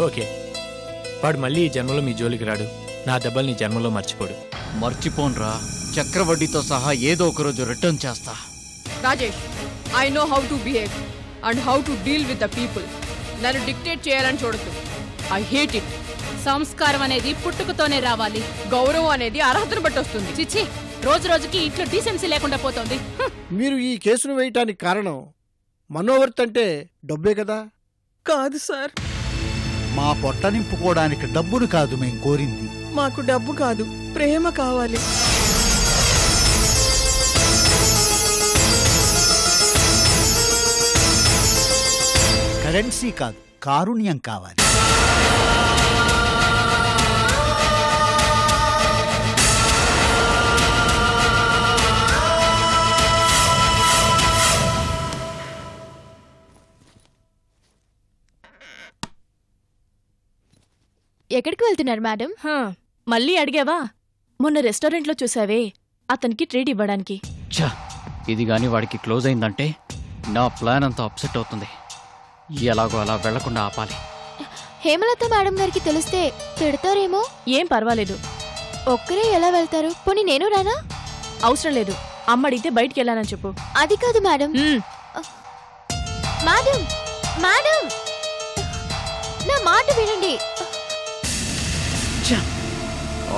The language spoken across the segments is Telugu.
ఓకే, వాడు మళ్ళీ ఈ జన్మలో మీ జోలికి రాడు. నా దెబ్బలు నీ జన్మలో మర్చిపోడు. మర్చిపోన్రా, చక్రవడ్డీతో సహా ఏదో ఒక రోజు రిటర్న్ చేస్తా. Rajesh, I know how to behave and how to deal with the people. నన్ను డిక్టేట్ చేయాలని చూడద్దు. I hate it. సంస్కారం అనేది పుట్టుకతోనే రావాలి. గౌరవం అనేది అర్హతను బట్టి వస్తుంది. చిచ్చి, రోజు రోజుకి ఇంట్లో డీసెన్సీ లేకుండా పోతుంది. మీరు ఈ కేసును వేయటానికి కారణం మనోవర్త్ అంటే డబ్బే కదా? కాదు సార్, మా పొట్ట నింపుకోవడానికి డబ్బును కాదు మేం కోరింది. మాకు డబ్బు కాదు, ప్రేమ కావాలి. కరెన్సీ కాదు, కారుణ్యం కావాలి. ఎక్కడికి వెళ్తున్నారు మేడం? మళ్ళీ అడిగావా? మొన్న రెస్టారెంట్లో చూసావే, అతనికి ట్రీట్ ఇవ్వడానికి. ఛా, ఇది గాని వాడికి క్లోజ్ అయిందంటే నా ప్లాన్ అంతా అప్సెట్ అవుతుంది. ఎలాగో అలా వెళ్లకుండా ఆపాలి. హేమలత మేడం గారికి తెలిస్తే తిడతారేమో. ఏం పర్వాలేదు. ఒక్కరే ఎలా వెళ్తారు? పోనీ నేను రానా? అవసరం లేదు, అమ్మ అడిగితే బయటికి వెళ్ళానని చెప్పు. అది కాదు మేడం. మేడం మేడం, నా మాట వినండి.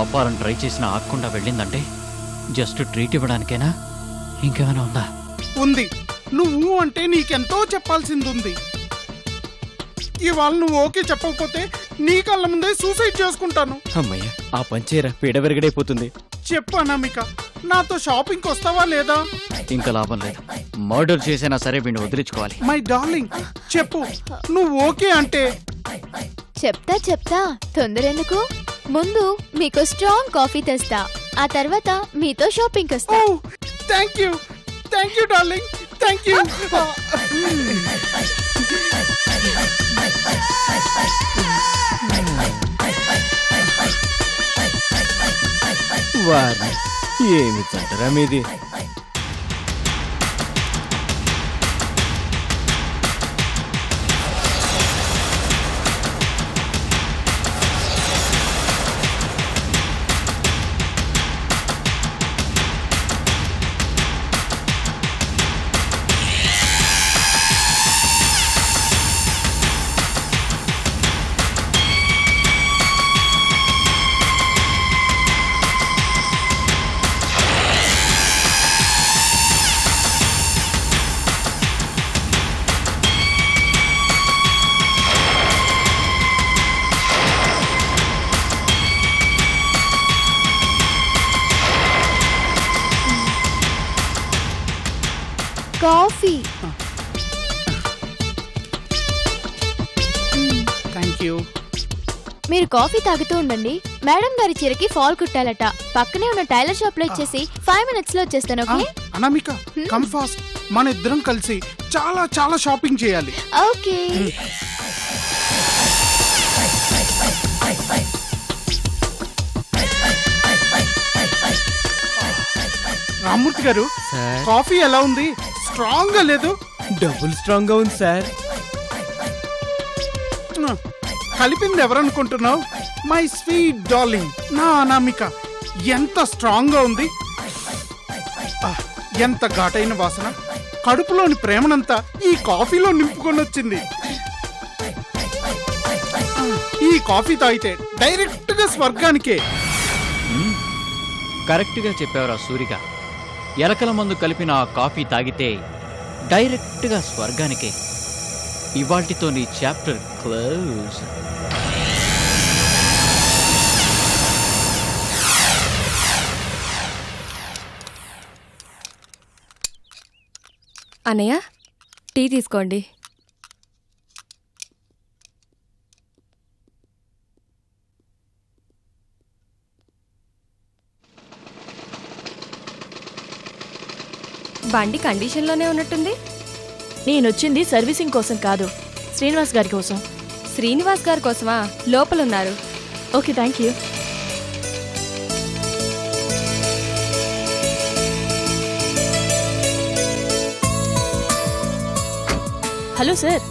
ఆపాలని ట్రై చేసిన ఆగకుండా వెళ్ళిందంటే జస్ట్ ట్రీట్ ఇవ్వడానికేనా? ఇంకేమైనా ఉందా? ఉంది. నువ్వు అంటే నీకెంతో చెప్పాల్సింది ఉంది. ఇవాళ నువ్వు ఓకే చెప్పకపోతే నీ కళ్ళ ముందే సూసైడ్ చేసుకుంటాను. అమ్మయ్య, ఆ పంచేరా పీడ విరగడైపోతుంది. చెప్పు అనామిక, నాతో షాపింగ్కి వస్తావా లేదా? ఇంకా లాభం లేదు. మర్డర్ చేసినా సరే వీడిని వదిలించుకోవాలి. మై డార్లింగ్, చెప్పు, నువ్వు ఓకే అంటే. చెప్తా, తొందర ఎందుకు? ముందు మీకు స్ట్రాంగ్ కాఫీ తెస్తా, ఆ తర్వాత మీతో షాపింగ్ వస్తా. Thank you darling, thank you. వారిని ఏమి తంటరా మీది? కాఫీ. Thank you. మీరు కాఫీ తాగుతూ ఉండండి. మేడం గారి చీరకి ఫాల్ కుట్టాలట. పక్కనే ఉన్న టైలర్ షాప్ లో ఇచ్చేసి 5 minutes లో వచ్చేస్తాను. Okay Anamika, come fast. మన ఇద్దరం కలిసి చాలా చాలా షాపింగ్ చేయాలి. ఓకే. రామ్మూర్తి గారు, కాఫీ ఎలా ఉంది? స్ట్రాంగ్ గా లేదు? డబుల్ స్ట్రాంగ్ గా ఉంది సార్. కలిపింది ఎవరనుకుంటున్నావు? మై స్వీట్ డార్లింగ్, నా అనామిక. ఎంత స్ట్రాంగ్ గా ఉంది, ఎంత ఘాటైన వాసన. కడుపులోని ప్రేమనంతా ఈ కాఫీలో నింపుకొని వచ్చింది. ఈ కాఫీ తాగితే డైరెక్ట్ గా స్వర్గానికే. కరెక్ట్ గా చెప్పావురా సూరిగా. ఎలకల మందు కలిపిన ఆ కాఫీ తాగితే డైరెక్ట్ గా స్వర్గానికే. ఇవాల్టితో నీ చాప్టర్ క్లోజ్. అన్నయ్య, టీ తీసుకోండి. బండి కండిషన్లోనే ఉన్నట్టుంది. నేనొచ్చింది సర్వీసింగ్ కోసం కాదు, శ్రీనివాస్ గారి కోసం. శ్రీనివాస్ గారి కోసమా? లోపలున్నారు. Okay, thank you. Hello sir.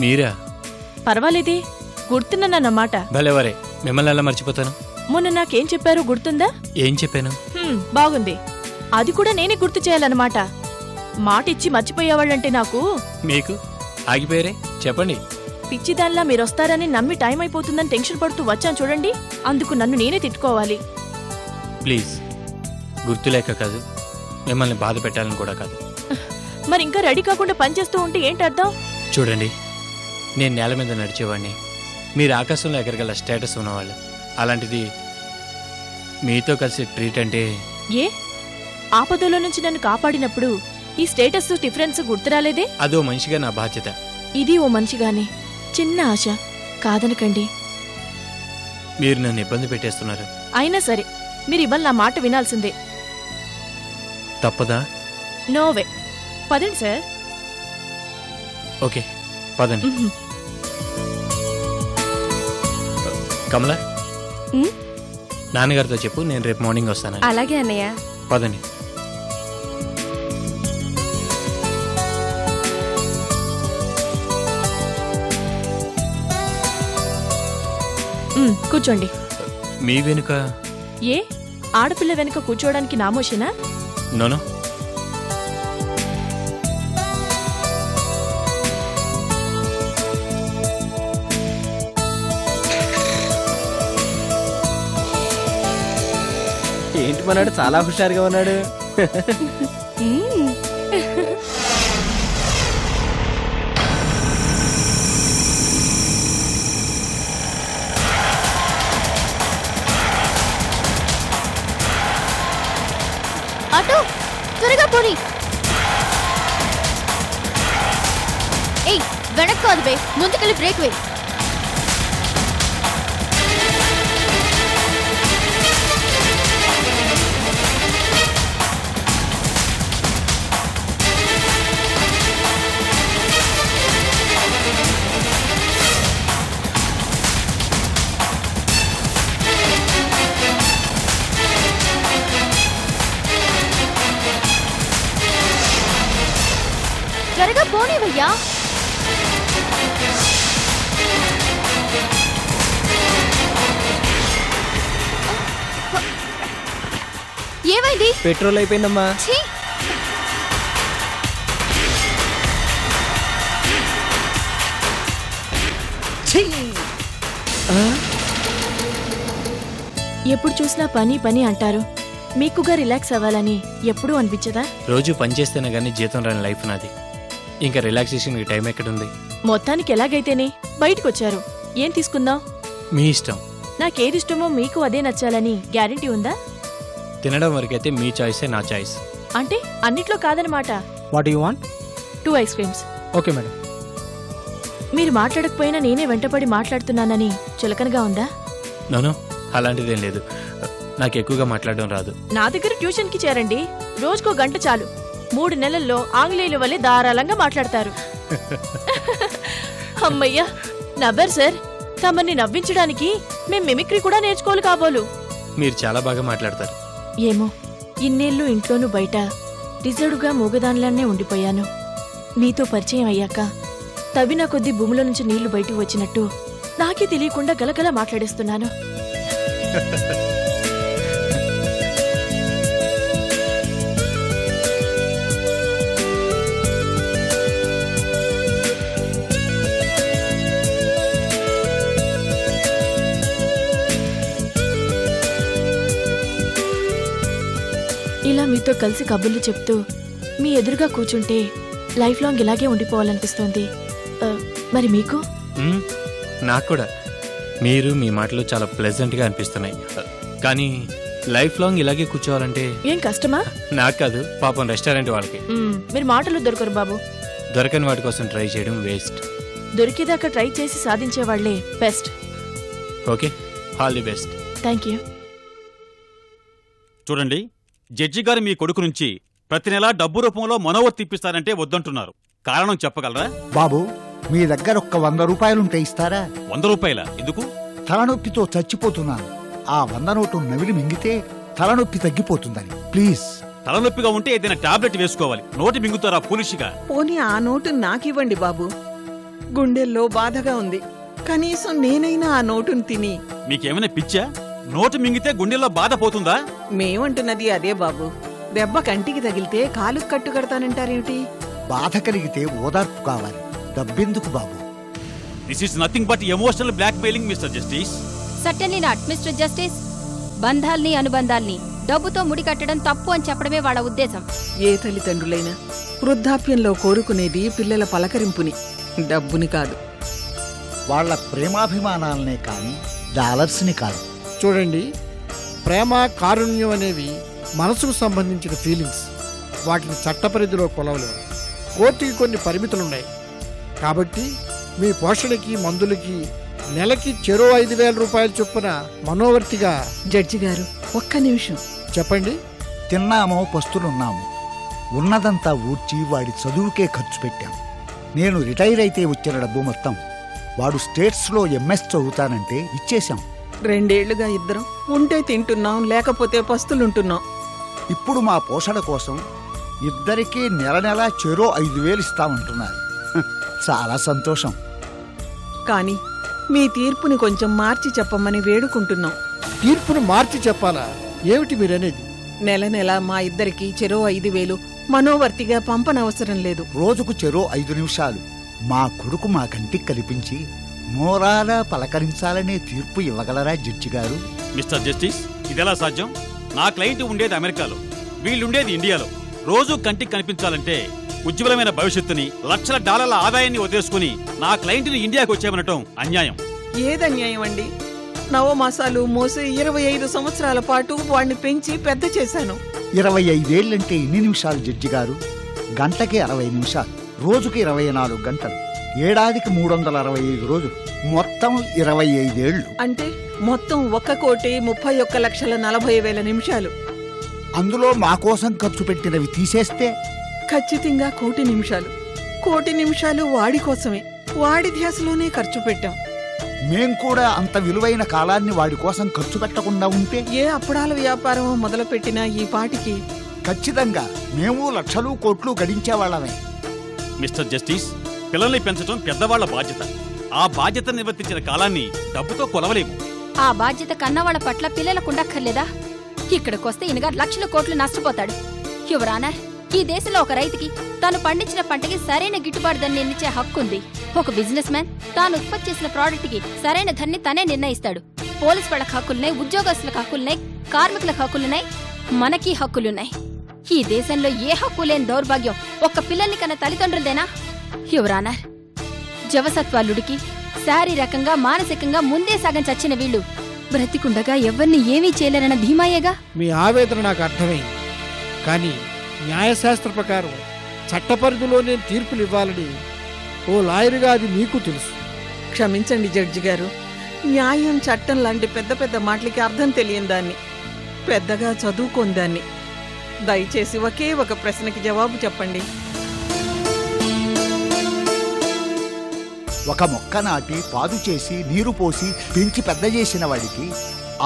మీరా? పర్వాలేదే, గుర్తున్నానన్నమాట. భలేవరే, మిమ్మల్ని ఎలా మర్చిపోతాను? మొన్న నాకేం చెప్పారో గుర్తుందా? ఏం చెప్పాను? బాగుంది. అది కూడా నేనే గుర్తు చేయాలన్నమాట. మాటిచ్చి మర్చిపోయేవాళ్ళంటే నాకు. మీకు ఆగిపోయారే, చెప్పండి. పిచ్చిదాన్లా మీరొస్తారని నమ్మి టైం అయిపోతుందని టెన్షన్ పడుతూ వచ్చాను చూడండి, అందుకు నన్ను నేనే తిట్టుకోవాలి. ప్లీజ్, గుర్తులేక కాదు, మిమ్మల్ని బాధ పెట్టాలని కూడా కాదు. మరి ఇంకా రెడీ కాకుండా పనిచేస్తూ ఉంటే ఏంటి అర్థం? చూడండి, నేను నేల మీద నడిచేవాడిని, మీరు ఆకాశంలో ఎగరగల స్టేటస్ ఉన్నవాళ్ళు. అలాంటిది మీతో కలిసి ట్రీట్ అంటే. ఏ ఆపదలో నుంచి నన్ను కాపాడినప్పుడు ఈ స్టేటస్ డిఫరెన్స్ గుర్తురాలేదే? అదో మనిషిగా నా బాధ్యత. ఇది ఓ మనిషిగానే చిన్న ఆశ, కాదనకండి. మీరు నన్ను ఇబ్బంది పెట్టేస్తున్నారు. అయినా సరే మీరు ఇవాళ నా మాట వినాల్సిందే. తప్పదా? నోవే. పదండి సార్. ఓకే, పదండి. కమలా, నాన్నగారితో చెప్పు, నేను రేపు మార్నింగ్ వస్తాను. అలాగే అన్నయ్య. పదండి. కూర్చోండి. మీ వెనుక? ఏ ఆడపిల్ల వెనుక కూర్చోవడానికి నామోషేనా? నోనో. ఏంటి మనాడు చాలా హుషారుగా ఉన్నాడు. ఆటో త్వరగా పోనీ. ఏయ్ వెనక్కి కాదు బే, ముందుకెళ్ళి బ్రేక్ వే. త్వరగా పోనీ భయ్యా. ఏమైంది? పెట్రోల్ అయిపోయిందమ్మా. ఎప్పుడు చూసినా పని పని అంటారు. మీకుగా రిలాక్స్ అవ్వాలని ఎప్పుడూ అనిపించదా? రోజు పనిచేస్తేనే గానీ జీతం రాని లైఫ్ నాది. ఇంకా రిలాక్సేషన్ టైం ఎక్కడుంది? మొత్తానికి ఎలాగైతేనే బయటకొచ్చారు. ఏం తీసుకుందాం? మీ ఇష్టం. నాకేదిష్టమో మీకు అదే నచ్చాలని గ్యారెంటీ ఉందా? తినడం వరకైతే మీ చాయిసే నా చాయిస్. అంటే అన్నిట్లో కాదనమాట. What you want? 2 ice creams. Okay madam. మీరు మాట్లాడకపోయినా నేనే వెంటపడి మాట్లాడుతున్నానని చులకనగా ఉందా? నోనో, అలాంటిదేం లేదు. నాకు ఎక్కువగా మాట్లాడడం రాదు. నా దగ్గర ట్యూషన్కి చేరండి. రోజుకో గంట చాలు. 3 నెలల్లో ఆంగ్లేయుల వల్లే ధారాళంగా మాట్లాడతారు. అమ్మయ్యా, నవ్వారు సార్. తమని నవ్వించడానికి మేం మిమిక్రీ కూడా నేర్చుకోవాలి కాబోలు. మీరు చాలా బాగా మాట్లాడతారు. ఏమో, ఇన్నేళ్ళు ఇంట్లోనూ బయట రిజర్వ్గా మూగదానిలానే ఉండిపోయాను. మీతో పరిచయం అయ్యాక తవ్విన కొద్దీ భూమిలో నుంచి నీళ్లు బయటకు వచ్చినట్టు నాకే తెలియకుండా గలగల మాట్లాడేస్తున్నాను. ఇలా మీతో కలిసి కబుర్లు చెప్తూ మీ ఎదురుగా కూర్చుంటే లైఫ్ లాంగ్ ఇలాగే ఉండిపోవాలనిపిస్తోంది. మరి మీకు? నాకు కూడా మీరు మీ మాటలు చాలా ప్లెజెంట్గా అనిపిస్తున్నాయి. కానీ లైఫ్ లాంగ్ ఇలాగే కూర్చోవాలంటే ఏం కష్టమా? నాకు కాదు, పాపం రెస్టారెంట్ వాళ్ళకి. మీరు మాటలు దొరకరు బాబు. దొరకని వాటి కోసం ట్రై చేయడం వేస్ట్. దొరికేదాకా ట్రై చేసి సాధించే వాళ్లే best. Okay, all the best. Thank you. చూడండి, జడ్జి గారు మీ కొడుకు నుంచి ప్రతి నెలా డబ్బు రూపంలో మనోవర్ తిప్పిస్తారంటే వద్దంటున్నారు. కారణం చెప్పగలరా? బాబు, మీ దగ్గర ఒక్క 100 రూపాయలుంటే ఇస్తారా? 100 రూపాయల? ఎందుకు? తలనొప్పితో చచ్చిపోతున్నాను. ఆ 100 నోటు నవిలి మింగితే తలనొప్పి తగ్గిపోతుందని. ప్లీజ్. తలనొప్పిగా ఉంటే ఏదైనా టాబ్లెట్ వేసుకోవాలి. నోటి మింగుతారా పూలిషిగా? పోనీ ఆ నోటు నాకివ్వండి బాబు. గుండెల్లో బాధగా ఉంది. కనీసం నేనైనా ఆ నోటును తిని. మీకేమైనా పిచ్చా? నోటు మింగితే గుండెల్లో బాధ పోతుందా? మేమంటున్నది అదే బాబు. దెబ్బ కంటికి తగిలితే కాలుకు కట్టు కడతానంటారేమిటి? బాధ కలిగితే ఓదార్పు కావాలి, డబ్బెందుకు బాబు? This is nothing but emotional blackmailing mister justice. Certainly not mister justice. బంధాల్ని అనుబంధాల్ని డబ్బుతో ముడికట్టడం తప్పు అని చెప్పడమే వాళ్ళ ఉద్దేశం. ఏ తల్లిదండ్రులైనా వృద్ధాప్యంలో కోరుకునేది పిల్లల పలకరింపుని, డబ్బుని కాదు. వాళ్ళ ప్రేమాభిమానాలనే కాని డాలర్స్ని కాదు. చూడండి, ప్రేమ కారుణ్యం అనేవి మనసుకు సంబంధించిన ఫీలింగ్స్. వాటిని చట్టపరిధిలో కొలవలేవు. కోర్టుకి కొన్ని పరిమితులున్నాయి. కాబట్టి మీ పోషణకి మందులకి నెలకి చెరో 5,000 రూపాయలు చొప్పున మనోవర్తిగా. జడ్జి గారు, ఒక్క నిమిషం చెప్పండి. తిన్నామో పస్తులున్నాము, ఉన్నదంతా ఊడ్చి వాడి చదువుకే ఖర్చు పెట్టాం. నేను రిటైర్ అయితే వచ్చిన డబ్బు మొత్తం వాడు స్టేట్స్లో MS చదువుతానంటే ఇచ్చేశాం. 2 ఏళ్లుగా ఇద్దరం ఉంటే తింటున్నాం, లేకపోతే పస్తులుంటున్నాం. ఇప్పుడు మా పోషణ కోసం ఇద్దరికీ నెల నెలా చెరో 5,000 ఇస్తామంటున్నారు. చాలా సంతోషం. కానీ మీ తీర్పుని కొంచెం మార్చి చెప్పమని వేడుకుంటున్నాం. తీర్పును మార్చి చెప్పాలా? ఏమిటి మీరనేది? నెల నెల మా ఇద్దరికి చెరో 5,000 మనోవర్తిగా పంపనవసరం లేదు. రోజుకు చెరో 5 నిమిషాలు మా కొడుకు మా కంటికి కనిపించి మోరాలా పలకరించాలనే తీర్పు ఇవ్వగలరా జడ్జి గారు? మిస్టర్ జస్టిస్, ఇదెలా సాధ్యం? నా క్లయింట్ ఉండేది అమెరికాలో, వీళ్ళుండేది ఇండియాలో. రోజు కంటికి కనిపించాలంటే ఉజ్వలమైన భవిష్యత్తుని, లక్షల డాలర్ల ఆదాయాన్ని వదిలేసుకుని నా క్లయింట్ని ఇండియాకి వచ్చామనటం అన్యాయం. ఏదన్యాయం అండి? నవమాసాలు మోసి 25 సంవత్సరాల పాటు వాణ్ణి పెంచి పెద్ద చేశాను. 25 ఏళ్లంటే ఎన్ని నిమిషాలు జడ్జి గారు? గంటకి 60 నిమిషాలు, రోజుకి 24 గంటలు, ఏడాదికి 365 రోజులు, మొత్తం 25 ఏళ్లు. అంటే మొత్తం 1,31,40,40,000 నిమిషాలు. అందులో మా కోసం ఖర్చు పెట్టినవి తీసేస్తే ఖచ్చితంగా 1,00,00,000 నిమిషాలు. 1,00,00,000 నిమిషాలు వాడి కోసమే, వాడి ధ్యాసలోనే ఖర్చు పెట్టాం. మేం కూడా అంత విలువైన కాలాన్ని వాడి కోసం ఖర్చు పెట్టకుండా ఉంటే ఏ అప్పుడాల వ్యాపారం మొదలుపెట్టినా ఈ పాటికి ఖచ్చితంగా మేము లక్షలు కోట్లు గడించేవాళ్ళమే. మిస్టర్ జస్టిస్, పిల్లల్ని పెంచడం పెద్దవాళ్ల బాధ్యత. ఆ బాధ్యత నిర్వర్తించిన కాలాన్ని డబ్బుతో కొలవలేము. ఆ బాధ్యత కన్నవాళ్ల పట్ల పిల్లలకు ఉండక్కర్లేదా? ఇక్కడికొస్తే ఈయనగా లక్షల కోట్లు నష్టపోతాడు. యువర్ ఆనర్, ఈ దేశంలో ఒక రైతుకి తాను పండించిన పంటకి సరైన గిట్టుబాటు ధరని నిర్ణయించే హక్కు ఉంది. ఒక బిజినెస్ మ్యాన్ తాను ఉత్పత్తి చేసిన ప్రోడక్ట్ కి సరైన ధరని తనే నిర్ణయిస్తాడు. పోలీస్ వాళ్ళకి హక్కులున్నాయి, ఉద్యోగస్తులకు హక్కులున్నాయి, కార్మికులకు హక్కులున్నాయి, మనకి హక్కులున్నాయి. ఈ దేశంలో ఏ హక్కు లేని దౌర్భాగ్యం ఒక్క పిల్లల్ని కన్నా తల్లిదండ్రులదేనా? యువర్ ఆనర్, జవసత్వాలుడికి శారీరకంగా మానసికంగా ముందే సగం చచ్చిన వీళ్ళు బ్రతికుండగా ఎవరిని ఏమీ చేయలేరన్న ధీమాయేగా. మీ ఆవేదన నాకు అర్థమైంది. కానీ న్యాయశాస్త్ర ప్రకారం చట్టపరిధిలోనే తీర్పులు ఇవ్వాలని ఓ లాయరుగా అది మీకు తెలుసు. క్షమించండి జడ్జి గారు, న్యాయం చట్టం లాంటి పెద్ద పెద్ద మాటలకి అర్థం తెలియని దాన్ని, పెద్దగా చదువుకోని దాన్ని. దయచేసి ఒకే ఒక ప్రశ్నకి జవాబు చెప్పండి. ఒక మొక్క నాటి పాదు చేసి నీరు పోసి పెంచి పెద్ద చేసిన వాడికి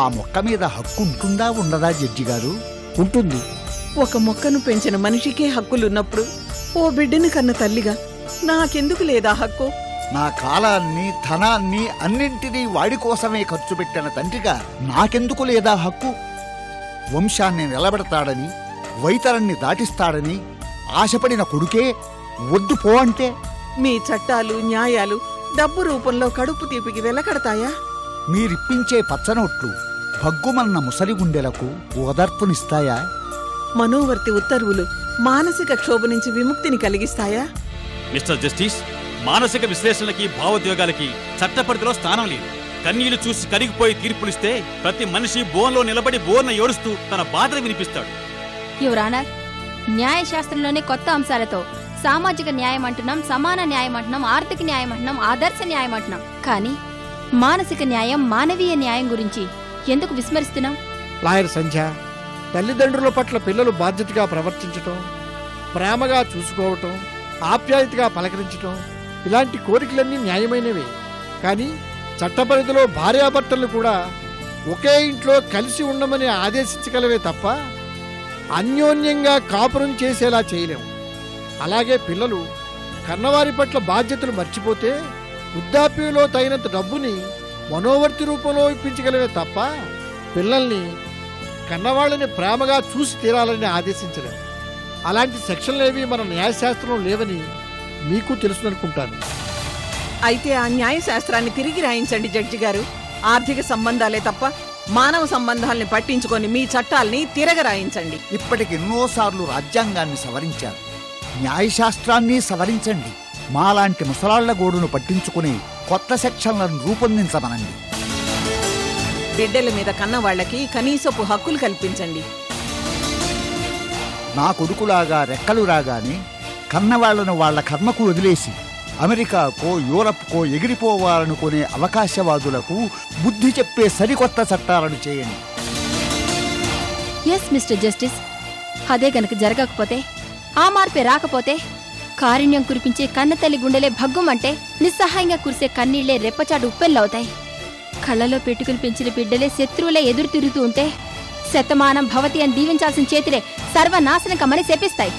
ఆ మొక్క మీద హక్కు ఉంటుందా ఉండదా జడ్జి గారు? ఉంటుంది. ఒక మొక్కను పెంచిన మనిషికే హక్కులున్నప్పుడు ఓ బిడ్డని కన్న తల్లిగా నాకెందుకు లేదా హక్కు? నా కాలాన్ని, ధనాన్ని అన్నింటినీ వాడి కోసమే ఖర్చు పెట్టిన తండ్రిగా నాకెందుకు లేదా హక్కు? వంశాన్ని నిలబెడతాడని, వైతరాన్ని దాటిస్తాడని ఆశపడిన కొడుకే వద్దు పో అంటే మీ చట్టాలు, న్యాయాలు డబ్బు రూపంలో కడుపు తీపికి వెలకడతాయా? మీరిప్పించే పచ్చనోట్లు భగ్గుమన్న ముసలి గుండెలకు ఓదార్పునిస్తాయా? మనోవర్తి ఉత్తర్వులు మానసిక క్షోభ నుంచి విముక్తిని కలిగిస్తాయా? మిస్టర్ జస్టిస్, మానసిక విశ్లేషణలకి, భావోద్వేగాలకి చట్టపరిధిలో స్థానం లేదు. కన్నీళ్లు చూసి కరిగిపోయి తీర్పులిస్తే ప్రతి మనిషి బోన్లో నిలబడి బోర్న ఏడుస్తూ తన బాధను వినిపిస్తాడు. యువర్ ఆనర్, న్యాయశాస్త్రంలోనే కొత్త అంశాలతో సామాజిక న్యాయం అంటున్నాం, సమాన న్యాయం అంటున్నాం, ఆర్థిక న్యాయం అంటున్నాం, ఆదర్శ న్యాయం అంటున్నాం. కానీ మానసిక న్యాయం, మానవీయ న్యాయం గురించి ఎందుకు విస్మరిస్తున్నాం? లాయర్ సంధ్య, తల్లిదండ్రుల పట్ల పిల్లలు బాధ్యతగా ప్రవర్తించటం, ప్రేమగా చూసుకోవటం, ఆప్యాయతగా పలకరించటం, ఇలాంటి కోరికలన్నీ న్యాయమైనవే. కానీ చట్టపరిధిలో భార్యాభర్తలు కూడా ఒకే ఇంట్లో కలిసి ఉండమని ఆదేశించగలవే తప్ప అన్యోన్యంగా కాపురం చేసేలా చేయలేము. అలాగే పిల్లలు కన్నవారి పట్ల బాధ్యతలు మర్చిపోతే వృద్ధాప్యంలో తగినంత డబ్బుని మనోవర్తి రూపంలో ఇప్పించగలమే తప్ప పిల్లల్ని కన్నవాళ్ళని ప్రేమగా చూసి తీరాలని ఆదేశించలేం. అలాంటి సెక్షన్లేవి మన న్యాయశాస్త్రంలో లేవని మీకు తెలుసుననుకుంటాను. అయితే ఆ న్యాయశాస్త్రాన్ని తిరిగి రాయించండి జడ్జి గారు. ఆర్థిక సంబంధాలే తప్ప మానవ సంబంధాల్ని పట్టించుకొని మీ చట్టాల్ని తిరగరాయించండి. ఇప్పటికి ఎన్నోసార్లు రాజ్యాంగాన్ని సవరించారు, న్యాయశాస్త్రాన్ని సవరించండి. మాలాంటి ముసలాళ్ల గోడును పట్టించుకుని కొత్త సెక్షన్లను రూపొందించమనండి. బిడ్డల మీద కన్నవాళ్లకి కనీసపు హక్కులు కల్పించండి. నా కొడుకులాగా రెక్కలు రాగానే కన్నవాళ్లను వాళ్ల కర్మకు వదిలేసి అమెరికాకో యూరప్కో ఎగిరిపోవాలనుకునే అవకాశవాదులకు బుద్ధి చెప్పే సరికొత్త చట్టాలను చేయండి. ఎస్ మిస్టర్ జస్టిస్, అదే గనక జరగకపోతే, ఆ మార్పే రాకపోతే కారుణ్యం కురిపించే కన్నతల్లి గుండెలే భగ్గుమంటే నిస్సహాయంగా కురిసే కన్నీళ్లే రెప్పచాటు ఉప్పెళ్ళవుతాయి. కళ్ళలో పెట్టుకుని పెంచిన బిడ్డలే శత్రువులే ఎదురు తిరుగుతూ ఉంటే శతమానం భవతి అని దీవించాల్సిన చేతిలే సర్వనాశనం కమ్మని శపిస్తాయి.